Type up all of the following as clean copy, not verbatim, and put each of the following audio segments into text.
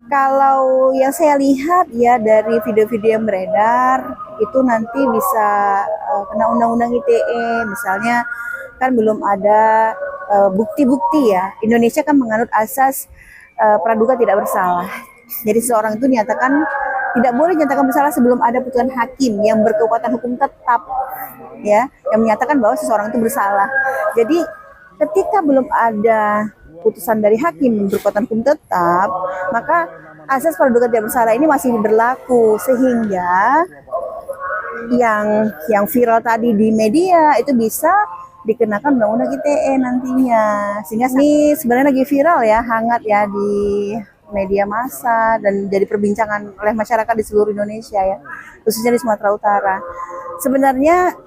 Kalau yang saya lihat ya dari video-video yang beredar itu nanti bisa kena undang-undang ITE, misalnya kan belum ada bukti-bukti ya. Indonesia kan menganut asas praduga tidak bersalah. Jadi seorang itu dinyatakan tidak boleh dinyatakan bersalah sebelum ada putusan hakim yang berkekuatan hukum tetap ya, yang menyatakan bahwa seseorang itu bersalah. Jadi ketika belum ada putusan dari hakim berkekuatan hukum tetap, maka asas praduga tidak bersalah ini masih berlaku, sehingga yang viral tadi di media itu bisa dikenakan undang-undang ITE nantinya. Sehingga ini sebenarnya lagi viral ya, hangat ya di media massa dan jadi perbincangan oleh masyarakat di seluruh Indonesia ya, khususnya di Sumatera Utara. Sebenarnya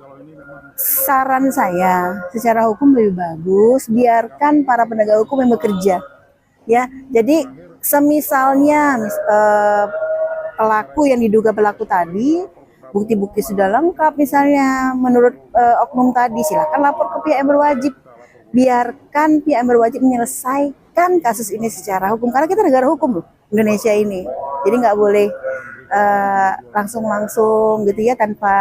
saran saya secara hukum lebih bagus biarkan para penegak hukum yang bekerja ya. Jadi semisalnya pelaku yang diduga pelaku tadi bukti-bukti sudah lengkap misalnya menurut oknum tadi, silakan lapor ke pihak yang berwajib, biarkan pihak yang berwajib menyelesaikan kasus ini secara hukum, karena kita negara hukum loh Indonesia ini. Jadi nggak boleh langsung gitu ya, tanpa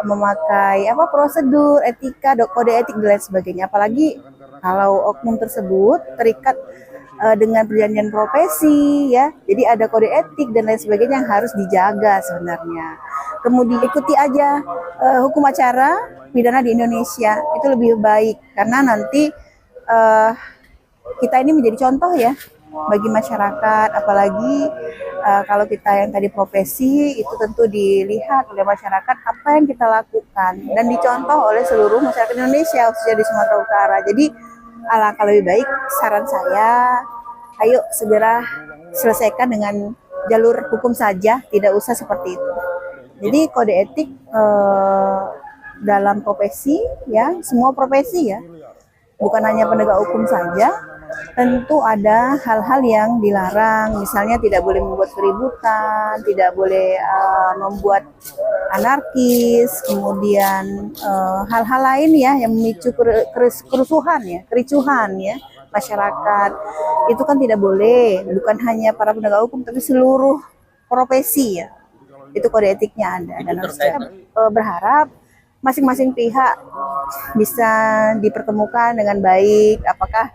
memakai prosedur etika, kode etik dan lain sebagainya. Apalagi kalau oknum tersebut terikat dengan perjanjian profesi ya, jadi ada kode etik dan lain sebagainya yang harus dijaga sebenarnya. Kemudian ikuti aja hukum acara pidana di Indonesia, itu lebih baik karena nanti kita ini menjadi contoh ya bagi masyarakat, apalagi kalau kita yang tadi profesi itu tentu dilihat oleh masyarakat apa yang kita lakukan dan dicontoh oleh seluruh masyarakat Indonesia khususnya di Sumatera Utara. Jadi alangkah lebih baik, saran saya, ayo segera selesaikan dengan jalur hukum saja, tidak usah seperti itu. Jadi kode etik dalam profesi ya, semua profesi ya, bukan hanya penegak hukum saja, tentu ada hal-hal yang dilarang, misalnya tidak boleh membuat keributan, tidak boleh membuat anarkis, kemudian hal-hal lain ya yang memicu kerusuhan ya, kericuhan ya masyarakat. Itu kan tidak boleh, bukan hanya para penegak hukum tapi seluruh profesi ya. Itu kode etiknya ada, dan saya berharap masing-masing pihak bisa dipertemukan dengan baik, apakah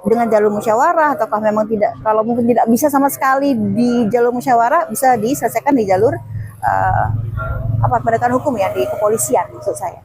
dengan jalur musyawarah ataukah memang tidak, kalau mungkin tidak bisa sama sekali di jalur musyawarah, bisa diselesaikan di jalur penegakan hukum ya, di kepolisian maksud saya.